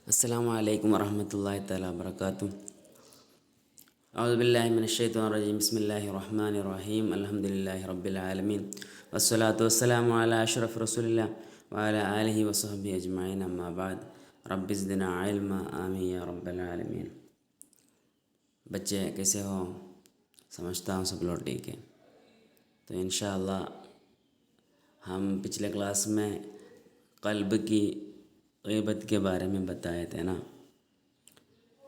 السلام علیکم ورحمۃ اللہ تعالیٰ وبرکاتہ۔ اعوذ باللہ من الشیطان الرجیم، بسم اللہ الرحمن الرحیم، الحمد للہ رب العالمین، والصلاة والسلام علی اشرف رسول اللہ وعلی آلہ وصحبہ اجمعین، اما بعد، رب زدنا علما، آمین یا رب العالمین۔ بچے کیسے ہو؟ سمجھتا ہوں سب لوگ ٹھیک ہے۔ تو انشاءاللہ ہم پچھلے کلاس میں قلب کی غیبت کے بارے میں بتائے تھے نا،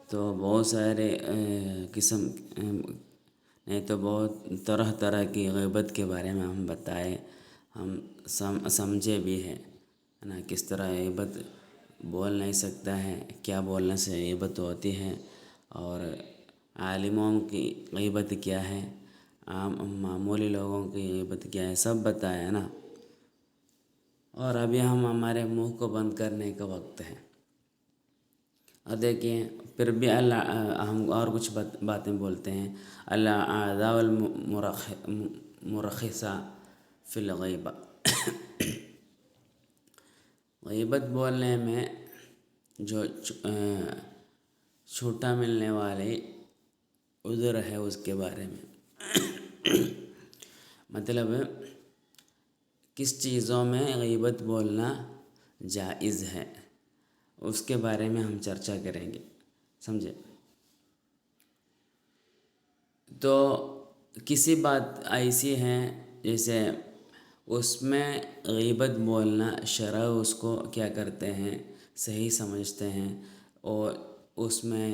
تو بہت سارے قسم نہیں تو بہت طرح طرح کی غیبت کے بارے میں ہم بتائے، ہم سمجھے بھی ہے نا، کس طرح غیبت بول نہیں سکتا ہے، کیا بولنے سے غیبت ہوتی ہے، اور عالموں کی غیبت کیا ہے، عام معمولی لوگوں کی غیبت کیا ہے، سب بتایا نا۔ اور ابھی ہمارے منہ کو بند کرنے کا وقت ہے، اور دیکھیں پھر بھی اللہ ہم اور کچھ باتیں بولتے ہیں۔ اللہ اعضاء المرخصہ فی الغیبہ، غیبت بولنے میں جو چھوٹا ملنے والے عذر ہے اس کے بارے میں، مطلب کس چیزوں میں غیبت بولنا جائز ہے اس کے بارے میں ہم چرچا کریں گے، سمجھے؟ تو کسی بات ایسی ہے جیسے اس میں غیبت بولنا شرع اس کو کیا کرتے ہیں، صحیح سمجھتے ہیں، اور اس میں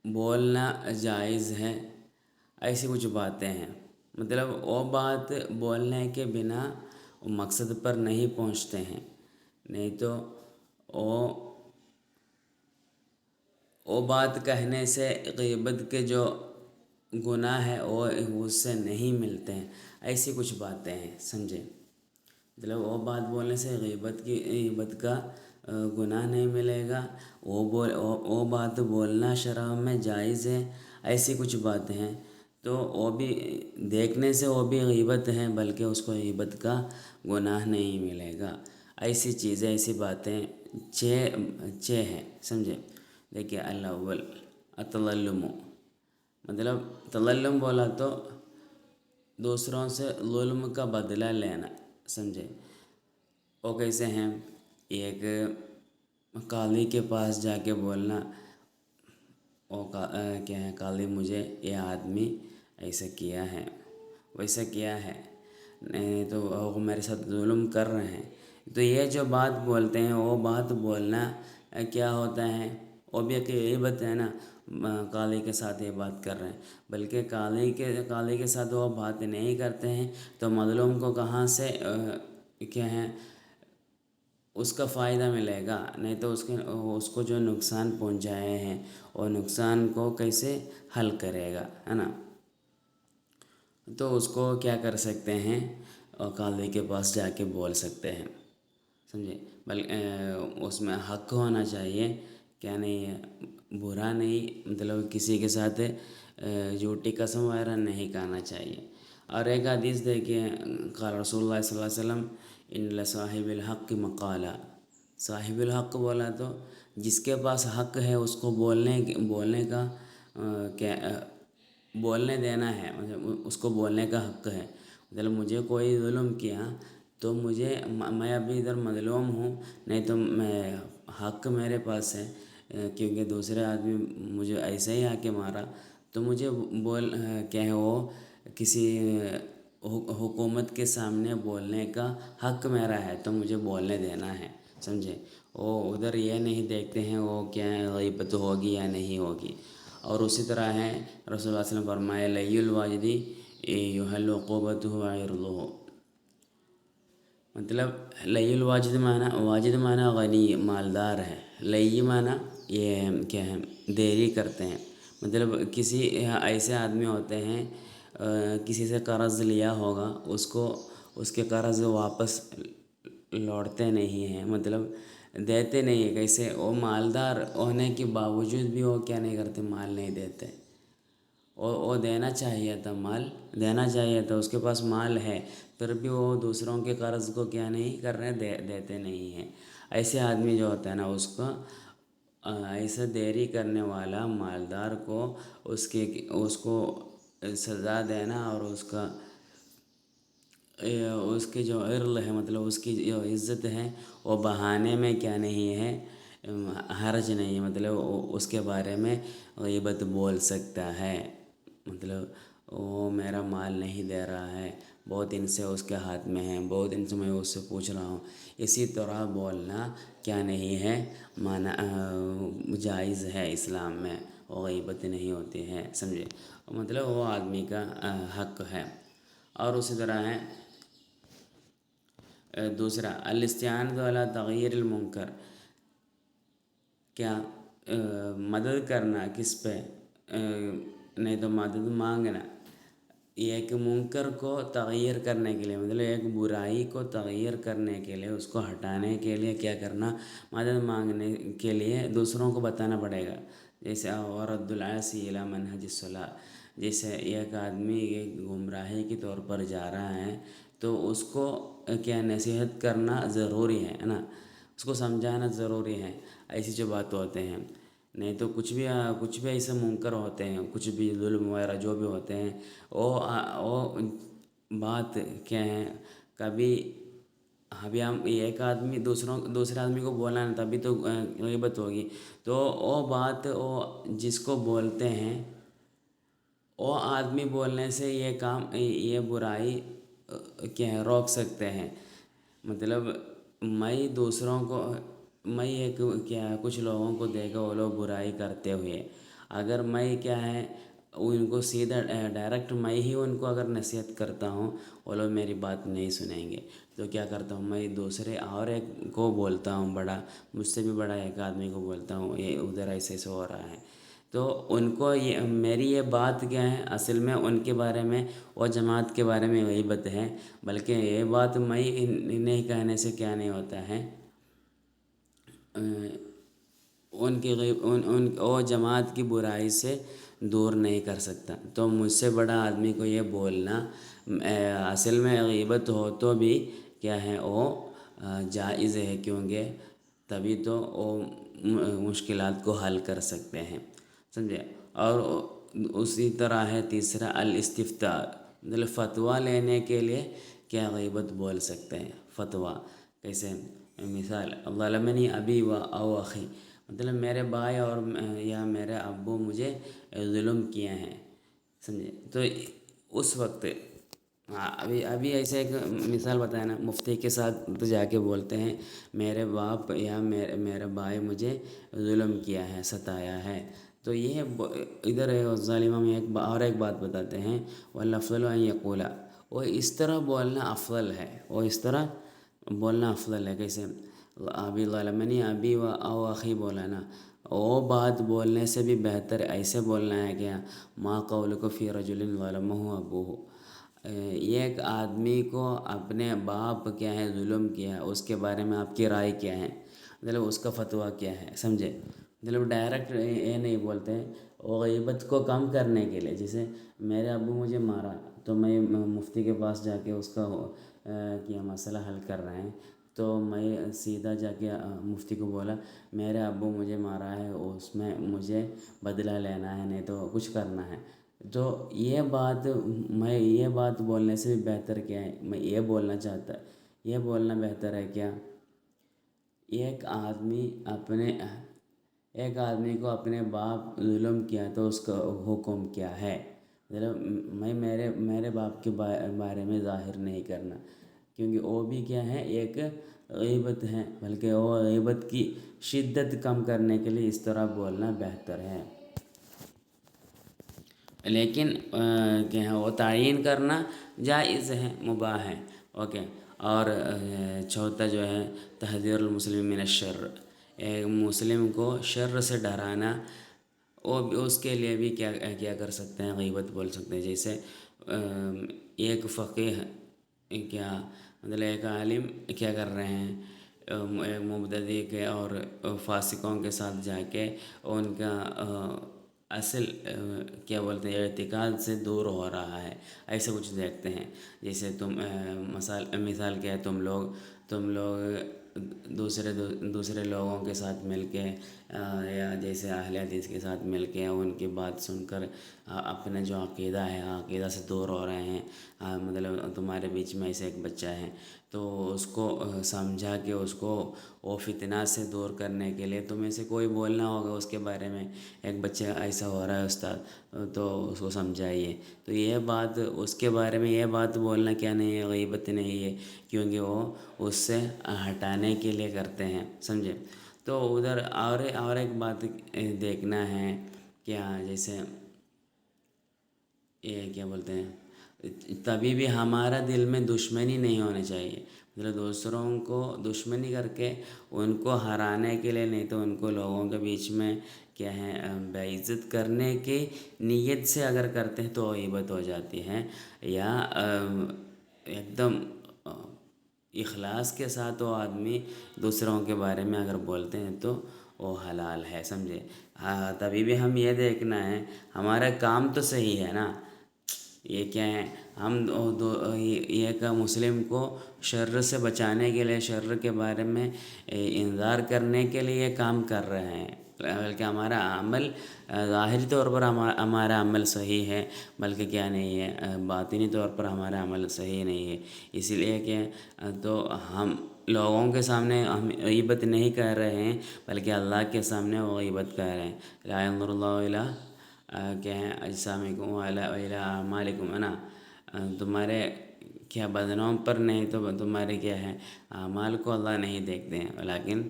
بولنا جائز ہے، ایسی کچھ باتیں ہیں۔ مطلب وہ بات بولنے کے بنا وہ مقصد پر نہیں پہنچتے ہیں، نہیں تو وہ بات کہنے سے غیبت کے جو گناہ ہے وہ اس سے نہیں ملتے ہیں، ایسی کچھ باتیں ہیں، سمجھے؟ مطلب وہ بات بولنے سے غیبت کا گناہ نہیں ملے گا، وہ بات بولنا شرع میں جائز ہے، ایسی کچھ باتیں ہیں۔ تو وہ بھی دیکھنے سے وہ بھی غیبت ہے، بلکہ اس کو غیبت کا گناہ نہیں ملے گا، ایسی چیزیں، ایسی باتیں چھ ہیں، سمجھے؟ دیکھیے الاول التظلم، مطلب تظلم بولا تو دوسروں سے ظلم کا بدلہ لینا، سمجھے؟ وہ کیسے ہیں؟ ایک قاضی کے پاس جا کے بولنا، وہ کیا ہے، قاضی مجھے یہ آدمی ایسا کیا ہے، ویسا کیا ہے، تو وہ میرے ساتھ ظلم کر رہے ہیں، تو یہ جو بات بولتے ہیں وہ بات بولنا کیا ہوتا ہے؟ وہ بھی ایک غیبت ہے نا، قاضی کے ساتھ یہ بات کر رہے ہیں، بلکہ قاضی کے ساتھ وہ بات نہیں کرتے ہیں تو مظلوم کو کہاں سے کیا ہے اس کا فائدہ ملے گا؟ نہیں تو اس کو جو نقصان پہنچائے ہیں وہ نقصان کو کیسے حل کرے گا، ہے نا؟ تو اس کو کیا کر سکتے ہیں، قاضی کے پاس جا کے بول سکتے ہیں، سمجھے؟ بلکہ اس میں حق ہونا چاہیے، کیا نہیں ہے، برا نہیں، مطلب کسی کے ساتھ جھوٹی قسم وغیرہ نہیں کہنا چاہیے۔ اور ایک حدیث دیکھیے، قال رسول اللہ صلی اللہ علیہ وسلم ان لصاحب الحق مقالا، صاحب الحق بولا تو جس کے پاس حق ہے اس کو بولنے کا کیا بولنے دینا ہے، مطلب اس کو بولنے کا حق ہے۔ مطلب مجھے کوئی ظلم کیا تو میں ابھی ادھر مظلوم ہوں، نہیں تو حق میرے پاس ہے، کیونکہ دوسرے آدمی مجھے ایسے ہی آ کے مارا، تو مجھے کیا ہے، وہ کسی حکومت کے سامنے بولنے کا حق میرا ہے، تو مجھے بولنے دینا ہے، سمجھے؟ وہ ادھر یہ نہیں دیکھتے ہیں وہ کیا ہے، غیبت ہوگی یا نہیں ہوگی۔ اور اسی طرح ہے، رسول اللہ صلی اللہ علیہ وسلم فرمائے لی الواجدی یحل عقوبتہ وعرضہ، مطلب لی الواجد واجد معنی غنی، مالدار ہے، لی معنی یہ کیا ہے، دیری کرتے ہیں، مطلب کسی ایسے آدمی ہوتے ہیں کسی سے قرض لیا ہوگا، اس کے قرض واپس لوٹتے نہیں ہیں، مطلب دیتے نہیں ہیں، کیسے وہ مالدار ہونے کے باوجود بھی وہ کیا نہیں کرتے، مال نہیں دیتے، وہ دینا چاہیے تھا، مال دینا چاہیے تھا، اس کے پاس مال ہے، پھر بھی وہ دوسروں کے قرض کو کیا نہیں کر رہے، دیتے نہیں ہیں۔ ایسے آدمی جو ہوتا ہے نا اس کو ایسا دیری کرنے والا مالدار کو اس کو سزا دینا اور اس کی جو عرل ہے مطلب اس کی جو عزت ہے وہ بہانے میں کیا نہیں ہے، حرج نہیں ہے، مطلب اس کے بارے میں غیبت بول سکتا ہے، مطلب وہ میرا مال نہیں دے رہا ہے، بہت دن سے اس کے ہاتھ میں ہے، بہت دن سے میں اس سے پوچھ رہا ہوں، اسی طرح بولنا کیا نہیں ہے، مانا جائز ہے اسلام میں، وہ غیبت نہیں ہوتی ہے، سمجھے، مطلب وہ آدمی کا حق ہے۔ اور اسی طرح ہے دوسرا الاستعانۃ علی تغیر المنکر، کیا مدد کرنا کس پہ، نہیں تو مدد مانگنا ایک منکر کو تغیر کرنے کے لیے، مطلب ایک برائی کو تغیر کرنے کے لیے، اس کو ہٹانے کے لیے کیا کرنا، مدد مانگنے کے لیے دوسروں کو بتانا پڑے گا، جیسے ورد العاصی الی منہج الصلاح، جیسے ایک آدمی ایک گمراہی کے طور پر جا رہا ہے تو اس کو کیا نصیحت کرنا ضروری ہے نا، اس کو سمجھانا ضروری ہے، ایسی جو بات ہوتے ہیں، نہیں تو کچھ بھی ایسے منکر ہوتے ہیں، کچھ بھی ظلم وغیرہ جو بھی ہوتے ہیں، وہ بات کیا ہے، کبھی ابھی ہم ایک آدمی دوسرے آدمی کو بولا نا تبھی تو غیبت ہوگی، تو وہ بات وہ جس کو بولتے ہیں وہ آدمی بولنے سے یہ کام یہ برائی کیا ہے روک سکتے ہیں، مطلب میں دوسروں کو میں ایک کیا ہے کچھ لوگوں کو دیکھا وہ لوگ برائی کرتے ہوئے، اگر میں کیا ہے ان کو سیدھا ڈائریکٹ میں ہی ان کو اگر نصیحت کرتا ہوں وہ لوگ میری بات نہیں سنیں گے، تو کیا کرتا ہوں میں دوسرے اور ایک کو بولتا ہوں، بڑا مجھ سے بھی بڑا ایک آدمی کو بولتا ہوں یہ ادھر ایسے ایسے ہو رہا ہے، تو ان کو میری یہ بات کیا ہے اصل میں ان کے بارے میں اور جماعت کے بارے میں غیبت ہے، بلکہ یہ بات میں نہیں کہنے سے کیا نہیں ہوتا ہے، ان کی وہ جماعت کی برائی سے دور نہیں کر سکتا، تو مجھ سے بڑا آدمی کو یہ بولنا اصل میں غیبت ہو تو بھی کیا ہے وہ جائز ہے، کیونکہ تبھی تو وہ مشکلات کو حل کر سکتے ہیں، سمجھے۔ اور اسی طرح ہے تیسرا الاستفتاء، مطلب فتویٰ لینے کے لیے کیا غیبت بول سکتے ہیں، فتویٰ کیسے، مثال ظلمنی ابی و او اخی، مطلب میرے بھائی اور یا میرے ابو مجھے ظلم کیے ہیں، سمجھے، تو اس وقت ابھی ایسے ایک مثال بتایا نا، مفتی کے ساتھ تو جا کے بولتے ہیں میرے باپ یا میرے بھائی مجھے ظلم کیا ہے، ستایا ہے، تو یہ ادھر ظالمہ میں ایک بات بتاتے ہیں، والافضل ان یقول، وہ اس طرح بولنا افضل ہے، وہ اس طرح بولنا افضل ہے، کیسے، ابی ظلمنی ابی و او اخی بولا نا، وہ بات بولنے سے بھی بہتر ایسے بولنا ہے کہ ما قولک فی رجل ظلمہ ابوہ، ایک آدمی کو اپنے باپ کیا ہے ظلم کیا ہے، اس کے بارے میں آپ کی رائے کیا ہے، مطلب اس کا فتویٰ کیا ہے، سمجھے، مطلب ڈائریکٹ یہ نہیں بولتے، وہ غیبت کو کم کرنے کے لیے، جیسے میرے ابو مجھے مارا تو میں مفتی کے پاس جا کے اس کا کیا مسئلہ حل کر رہے ہیں، تو میں سیدھا جا کے مفتی کو بولا میرے ابو مجھے مارا ہے، اس میں مجھے بدلہ لینا ہے، نہیں تو کچھ کرنا ہے، تو یہ بات بولنے سے بھی بہتر کیا ہے، میں یہ بولنا چاہتا، یہ بولنا بہتر ہے کیا، ایک آدمی کو اپنے باپ ظلم کیا تو اس کا حکم کیا ہے، مطلب میں میرے باپ کے بارے میں ظاہر نہیں کرنا، کیونکہ وہ بھی کیا ہے ایک غیبت ہے، بلکہ وہ غیبت کی شدت کم کرنے کے لیے اس طرح بولنا بہتر ہے، لیکن کیا ہے وہ تعین کرنا جائز ہے، مباح ہے، اوکے۔ اور چوتھا جو ہے تحذیر المسلم من الشر، ایک مسلم کو شر سے ڈرانا، وہ اس کے لیے بھی کیا کر سکتے ہیں، غیبت بول سکتے ہیں، جیسے ایک فقیہ کیا مطلب ایک عالم کیا کر رہے ہیں، ایک مبتدی کے اور فاسقوں کے ساتھ جا کے ان کا اصل کیا بولتے ہیں اعتقاد سے دور ہو رہا ہے، ایسے کچھ دیکھتے ہیں، جیسے مثال کیا ہے، تم لوگ دوسرے لوگوں کے ساتھ مل کے یا جیسے اہل حدیث کے ساتھ مل کے ان کی بات سن کر اپنا جو عقیدہ ہے عقیدہ سے دور ہو رہے ہیں، مطلب تمہارے بیچ میں ایسے ایک بچہ ہے تو اس کو سمجھا کے اس کو وہ فتنہ سے دور کرنے کے لیے تمہیں سے کوئی بولنا ہوگا اس کے بارے میں، ایک بچہ ایسا ہو رہا ہے استاد تو اس کو سمجھائیے، تو یہ بات اس کے بارے میں یہ بات بولنا کیا نہیں ہے، غیبت نہیں ہے، کیونکہ وہ اس سے ہٹانے کے لیے کرتے ہیں، سمجھے؟ تو ادھر اور ایک بات دیکھنا ہے، کیا جیسے یہ کیا بولتے ہیں، تبھی بھی ہمارا دل میں دشمنی نہیں ہونی چاہیے، مطلب دوسروں کو دشمنی کر کے ان کو ہرانے کے لیے نہیں، تو ان کو لوگوں کے بیچ میں کیا ہے بے عزت کرنے کی نیت سے اگر کرتے ہیں تو غیبت ہو جاتی ہے، یا ایک دم اخلاص کے ساتھ وہ آدمی دوسروں کے بارے میں اگر بولتے ہیں تو وہ حلال ہے، سمجھے؟ ہاں تبھی بھی ہم یہ دیکھنا ہے ہمارا کام تو صحیح ہے نا، یہ کیا ہے ہم یہ کہ مسلم کو شر سے بچانے کے لیے، شر کے بارے میں انذار کرنے کے لیے یہ کام کر رہے ہیں، بلکہ ہمارا عمل ظاہری طور پر ہمارا عمل صحیح ہے، بلکہ کیا نہیں ہے باطنی طور پر ہمارا عمل صحیح نہیں ہے، اسی لیے کہ تو ہم لوگوں کے سامنے ہم غیبت نہیں کہہ رہے ہیں، بلکہ اللہ کے سامنے وہ غیبت کہہ رہے ہیں، لا ينظر اللہ الی کیا ہے اجسامکم ولا الی اعمالکم، ہے نا، تمہارے کیا بدنوں پر نہیں تو تمہارے کیا ہے اعمال کو اللہ نہیں دیکھتے ہیں، لیکن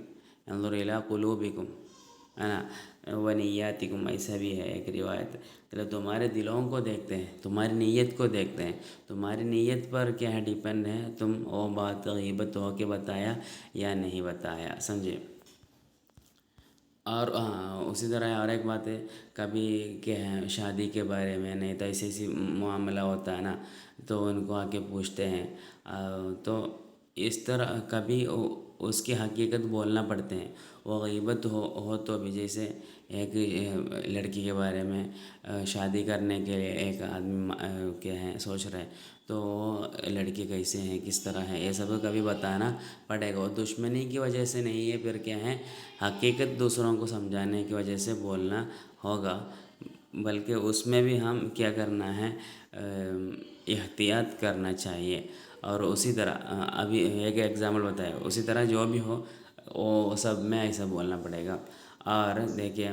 انظر الی قلوبکم، ہے نا، ونیاتکم، ایسا بھی ہے ایک روایت، مطلب تمہارے دلوں کو دیکھتے ہیں، تمہاری نیت کو دیکھتے ہیں، تمہاری نیت پر کیا ہے ڈیپینڈ ہے تم وہ بات غیبت ہو کے بتایا یا نہیں بتایا، سمجھے؟ اور اسی طرح اور ایک بات ہے، کبھی کیا ہے شادی کے بارے میں نہیں تو ایسی معاملہ ہوتا ہے نا، تو ان کو آ کے پوچھتے ہیں، تو اس طرح کبھی اس کی حقیقت بولنا پڑتے ہیں، وہ غیبت ہو تو بھی، جیسے ایک لڑکی کے بارے میں شادی کرنے کے لیے ایک آدمی کیا ہے سوچ رہے، تو لڑکی کیسے ہیں کس طرح ہے یہ سب کبھی بتانا پڑے گا، وہ دشمنی کی وجہ سے نہیں ہے، پھر کیا ہے حقیقت دوسروں کو سمجھانے کی وجہ سے بولنا ہوگا، بلکہ اس میں بھی ہم کیا کرنا ہے احتیاط کرنا چاہیے، اور اسی طرح ابھی ایک ایگزامپل بتایا، اسی طرح جو بھی ہو وہ سب میں ایسا بولنا پڑے گا، اور دیکھیے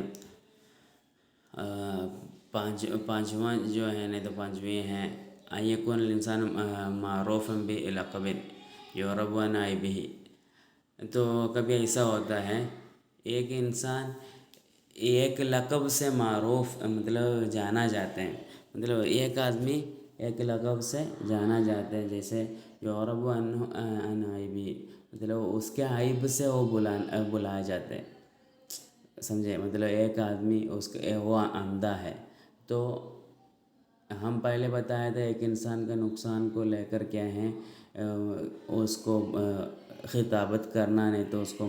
پانچواں جو ہے نہیں تو پانچویں ہے ان یکون الانسان معروفا بلقب یعرف عن عیبہ، تو کبھی ایسا ہوتا ہے ایک انسان ایک لقب سے معروف مطلب جانا جاتے ہیں، مطلب ایک آدمی ایک لقب سے جانا جاتا ہے، جیسے یعرف عن عیبہ، مطلب اس کے عیب سے وہ بلائے جاتے ہیں، سمجھے؟ مطلب ایک آدمی وہ اندھا ہے، تو ہم پہلے بتایا تھا ایک انسان کا نقصان کو لے کر کیا ہے اس کو خطابت کرنا، نہیں تو اس کو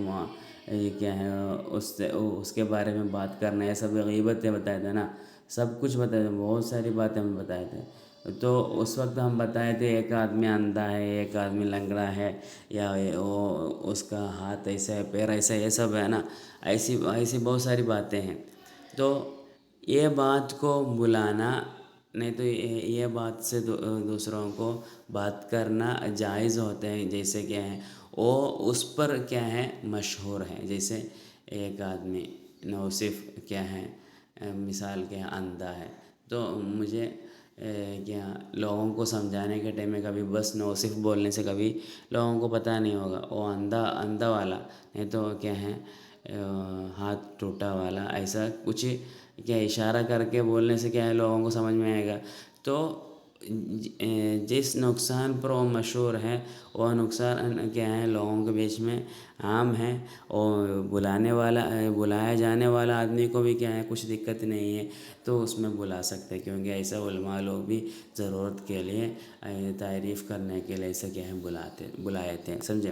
یہ کیا ہے اس کے بارے میں بات کرنا، یہ سب غیبت ہے، بتایا تھا نا، سب کچھ بتایا تھا، بہت ساری باتیں ہم بتائے تھے، تو اس وقت ہم بتائے تھے ایک آدمی اندھا ہے، ایک آدمی لنگڑا ہے، یا وہ اس کا ہاتھ ایسا ہے پیر ایسا ہے، یہ سب ہے نا، ایسی بہت ساری باتیں ہیں، تو یہ بات کو بلانا نہیں تو یہ بات سے دوسروں کو بات کرنا جائز ہوتے ہیں، جیسے کیا ہے وہ اس پر کیا ہے مشہور ہے، جیسے ایک آدمی نوصف کیا ہے مثال کیا ہے اندھا ہے، تو مجھے کیا لوگوں کو سمجھانے کے ٹائم میں کبھی بس نوصف بولنے سے کبھی لوگوں کو پتہ نہیں ہوگا، وہ اندھا والا نہیں تو کیا ہے ہاتھ ٹوٹا والا، ایسا کچھ کیا اشارہ کر کے بولنے سے کیا ہے لوگوں کو سمجھ میں آئے گا، تو جس نقصان پر وہ مشہور ہے وہ نقصان کیا ہے لوگوں کے بیچ میں عام ہے، اور بلایا جانے والا آدمی کو بھی کیا ہے کچھ دقت نہیں ہے، تو اس میں بلا سکتے، کیونکہ ایسا علماء لوگ بھی ضرورت کے لیے تعریف کرنے کے لیے ایسا کیا ہے بلائے تھے، سمجھے؟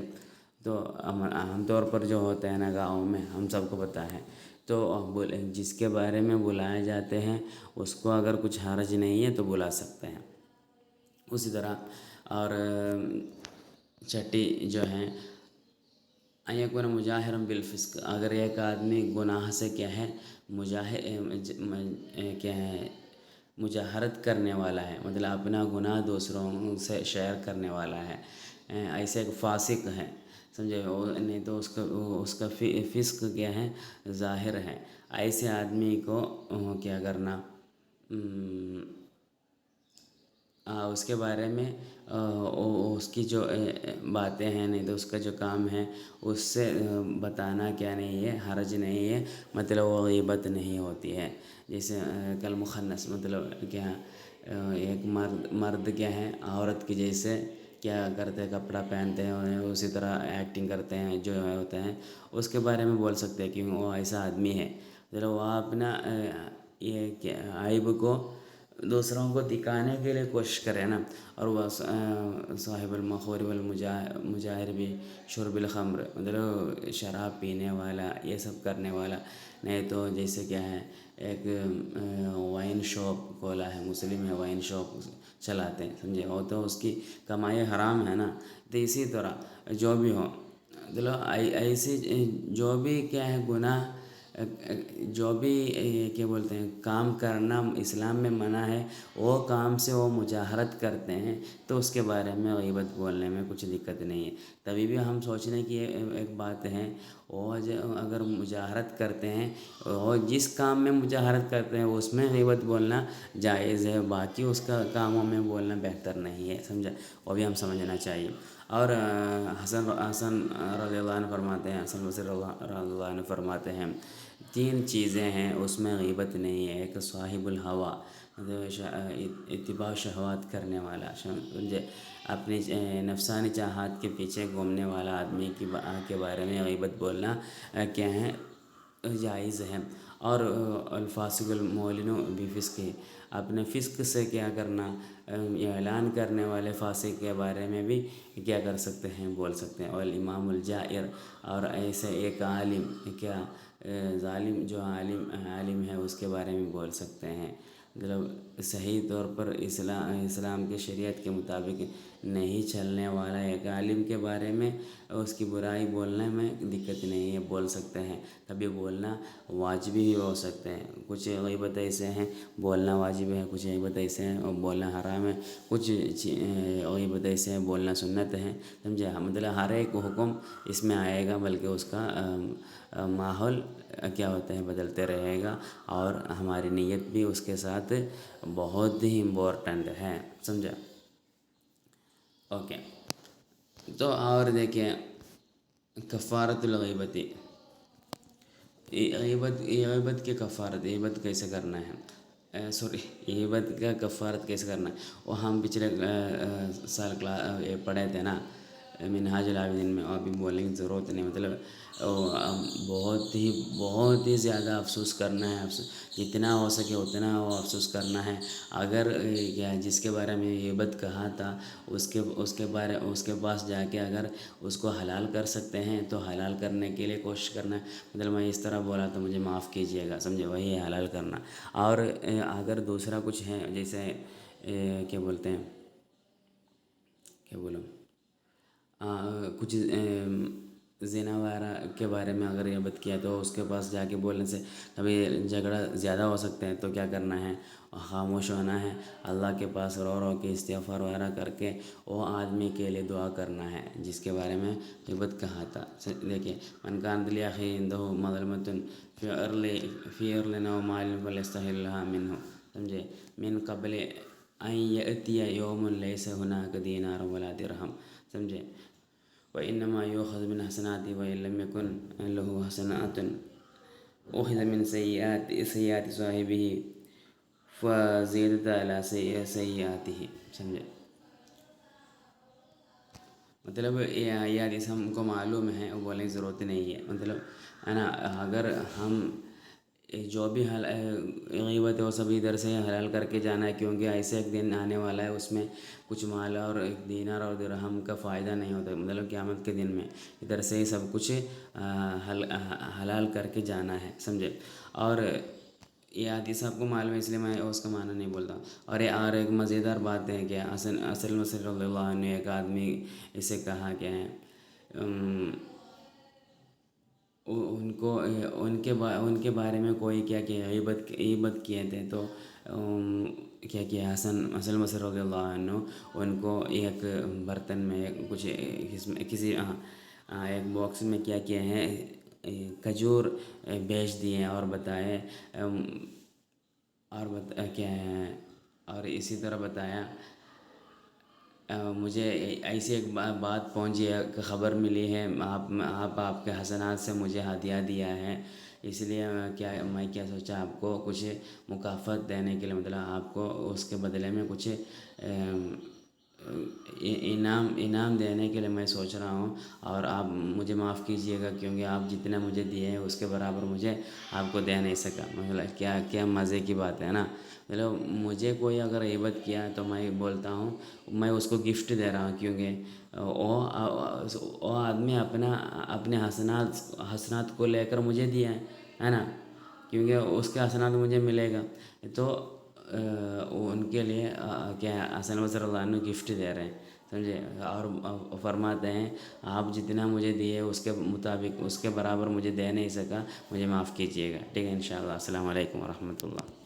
تو عام طور پر جو ہوتا ہے نا گاؤں میں ہم سب کو پتہ ہے، تو جس کے بارے میں بلائے جاتے ہیں اس کو اگر کچھ حرج نہیں ہے تو بلا سکتے ہیں، اسی طرح اور چھٹی جو ہے یکون مجاہرم بالفسق، اگر ایک آدمی گناہ سے کیا ہے کیا ہے مجاہرت کرنے والا ہے، مطلب اپنا گناہ دوسروں سے شیئر کرنے والا ہے، ایسے ایک فاسق ہے، سمجھے، نہیں تو اس کا فسق کیا ہے، ظاہر ہے، ایسے آدمی کو کیا کرنا، اس کے بارے میں اس کی جو باتیں ہیں، نہیں تو اس کا جو کام ہے اس سے بتانا کیا نہیں ہے، حرج نہیں ہے، مطلب وہ غیبت نہیں ہوتی ہے۔ جیسے کل مخنث، مطلب کیا، ایک مرد کیا ہے عورت کی جیسے کیا کرتے ہیں، کپڑا پہنتے ہیں، اسی طرح ایکٹنگ کرتے ہیں جو ہوتے ہیں، اس کے بارے میں بول سکتے ہیں کہ وہ ایسا آدمی ہے، مطلب وہ اپنا یہ کیا عیب کو دوسروں کو دکھانے کے لیے کوشش کرے نا، اور وہ صاحب المخور والمجاہر بھی شرب الخمر، مطلب شراب پینے والا، یہ سب کرنے والا، نہیں تو جیسے کیا ہے ایک وائن شاپ کھولا ہے، مسلم ہے، وائن شاپ چلاتے ہیں، سمجھے، وہ تو اس کی کمائی حرام ہے نا۔ تو اسی طرح جو بھی ہو، مطلب ایسی جو بھی کیا ہے گناہ، جو بھی کیا بولتے ہیں کام کرنا اسلام میں منع ہے، وہ کام سے وہ مجاہرت کرتے ہیں، تو اس کے بارے میں غیبت بولنے میں کچھ دقت نہیں ہے۔ تبھی بھی ہم سوچنے کی ایک بات ہے، وہ اگر مجاہرت کرتے ہیں، اور جس کام میں مجاہرت کرتے ہیں اس میں غیبت بولنا جائز ہے، باقی اس کا کاموں میں بولنا بہتر نہیں ہے، سمجھا، وہ بھی ہم سمجھنا چاہیے۔ اور حسن رضی اللہ عنہ فرماتے ہیں، حسن بصری رضی اللہ عنہ فرماتے ہیں، 3 چیزیں ہیں اس میں غیبت نہیں ہے۔ ایک صاحب الہوا، اتباع شہوات کرنے والا، سمجھے، اپنی نفسانی چاہات کے پیچھے گھومنے والا آدمی کے بارے میں غیبت بولنا کیا ہے، جائز ہے۔ اور الفاسق المعلن بفسق، اپنے فسق سے کیا کرنا، اعلان کرنے والے فاسق کے بارے میں بھی کیا کر سکتے ہیں، بول سکتے ہیں۔ اور الامام الجائر، اور ایسے ایک عالم کیا ظالم، جو عالم ہے اس کے بارے میں بول سکتے ہیں، مطلب صحیح طور پر اسلام کی شریعت کے مطابق نہیں چلنے والا ایک عالم کے بارے میں اس کی برائی بولنے میں دقت نہیں ہے، بول سکتے ہیں۔ کبھی بولنا واجب بھی ہو سکتے ہیں، کچھ غیبت ایسے ہیں بولنا واجب ہے، کچھ غیبت ایسے ہیں اور بولنا حرام ہے، کچھ غیبت ایسے ہیں بولنا سنت ہے، سمجھے، مطلب ہر ایک حکم اس میں آئے گا، بلکہ اس کا ماحول کیا ہوتا ہے، بدلتے رہے گا، اور ہماری نیت بھی اس کے ساتھ بہت ہی امپورٹنٹ ہے، سمجھا۔ اوکے، تو اور دیکھیں کفارۃ الغیبتی، غیبت کی کفارت، غیبت کیسے کرنا ہے، غیبت کا کفارت کیسے کرنا ہے، وہ ہم پچھلے سال پڑھے تھے نا منہاج العابدین میں، اور ابھی بولنے کی ضرورت نہیں، مطلب بہت ہی زیادہ افسوس کرنا ہے، جتنا ہو سکے اتنا وہ افسوس کرنا ہے۔ اگر جس کے بارے میں غیبت کہا تھا اس کے پاس جا کے اگر اس کو حلال کر سکتے ہیں تو حلال کرنے کے لیے کوشش کرنا ہے، مطلب میں اس طرح بولا تو مجھے معاف کیجیے گا، سمجھے، وہی ہے حلال کرنا۔ اور اگر دوسرا کچھ ہے، جیسے کیا بولتے ہیں، کیا بولوں، کچھ زنا وغیرہ کے بارے میں اگر غیبت کیا تو اس کے پاس جا کے بولنے سے کبھی جھگڑا زیادہ ہو سکتے ہیں، تو کیا کرنا ہے، خاموش ہونا ہے، اللہ کے پاس رو رو کے استغفار وغیرہ کر کے وہ آدمی کے لیے دعا کرنا ہے جس کے بارے میں غیبت کہا تھا۔ دیکھیے، من کان لأخیہ عندہ مظلمۃ فی ارض او مال فلیستحلھا منہ، سمجھے، من قبل ان یأتی یوم لیس ہناک دینار ولا درہم، سمجھے، وإنما یؤخذ من حسناته وإن لم یکن لہ حسنات أخذ من سیئات صاحبہ فزیدت علی سیئاتہ، سمجھے، مطلب یہ حدیث ہم کو معلوم ہے، وہ بولنے کی ضرورت نہیں ہے، مطلب ہے نا، اگر ہم جو بھی غیبت ہے وہ سب ادھر سے حلال کر کے جانا ہے، کیونکہ ایسے ایک دن آنے والا ہے اس میں کچھ مال اور ایک دینار اور درہم کا فائدہ نہیں ہوتا، مطلب قیامت کے دن میں ادھر سے ہی سب کچھ حلال کر کے جانا ہے، سمجھے۔ اور یہ حدیث آپ کو معلوم ہے، اس لیے میں اس کا معنی نہیں بولتا۔ اور ایک مزیدار بات ہے کہ حسن بصری رضی اللہ عنہ نے ایک آدمی اسے کہا کہ ان کے بارے میں کوئی کیا کہ غیبت کیے تھے، تو کیا کیا حسن بصری رضی اللہ عنہ ان کو ایک برتن میں کچھ کسی ایک باکس میں کیا کیا ہے، کھجور بیچ دیے اور بتائے، کیا ہے، اور اسی طرح بتایا مجھے ایسی ایک بات پہنچی ہے کہ خبر ملی ہے، آپ کے حسنات سے مجھے ہدیہ دیا ہے، اس لیے میں کیا سوچا آپ کو کچھ مکافات دینے کے لیے، مطلب آپ کو اس کے بدلے میں کچھ انعام دینے کے لیے میں سوچ رہا ہوں، اور آپ مجھے معاف کیجیے گا، کیونکہ آپ جتنا مجھے دیے ہیں اس کے برابر مجھے آپ کو دے نہیں سکا۔ مطلب کیا مزے کی بات ہے نا، مطلب مجھے کوئی اگر غیبت کیا تو میں بولتا ہوں میں اس کو گفٹ دے رہا ہوں، کیونکہ وہ آدمی اپنے حسنات کو لے کر مجھے دیا ہے نا، کیونکہ اس کے حسنات مجھے ملے گا، تو ان کے لیے کیا حسن بصری اللہ عنہ گفٹ دے رہے ہیں، سمجھے، اور فرماتے ہیں آپ جتنا مجھے دیے اس کے مطابق اس کے برابر مجھے دے نہیں سکا، مجھے معاف کیجیے گا، ٹھیک ہے انشاءاللہ۔ السلام علیکم ورحمۃ اللہ۔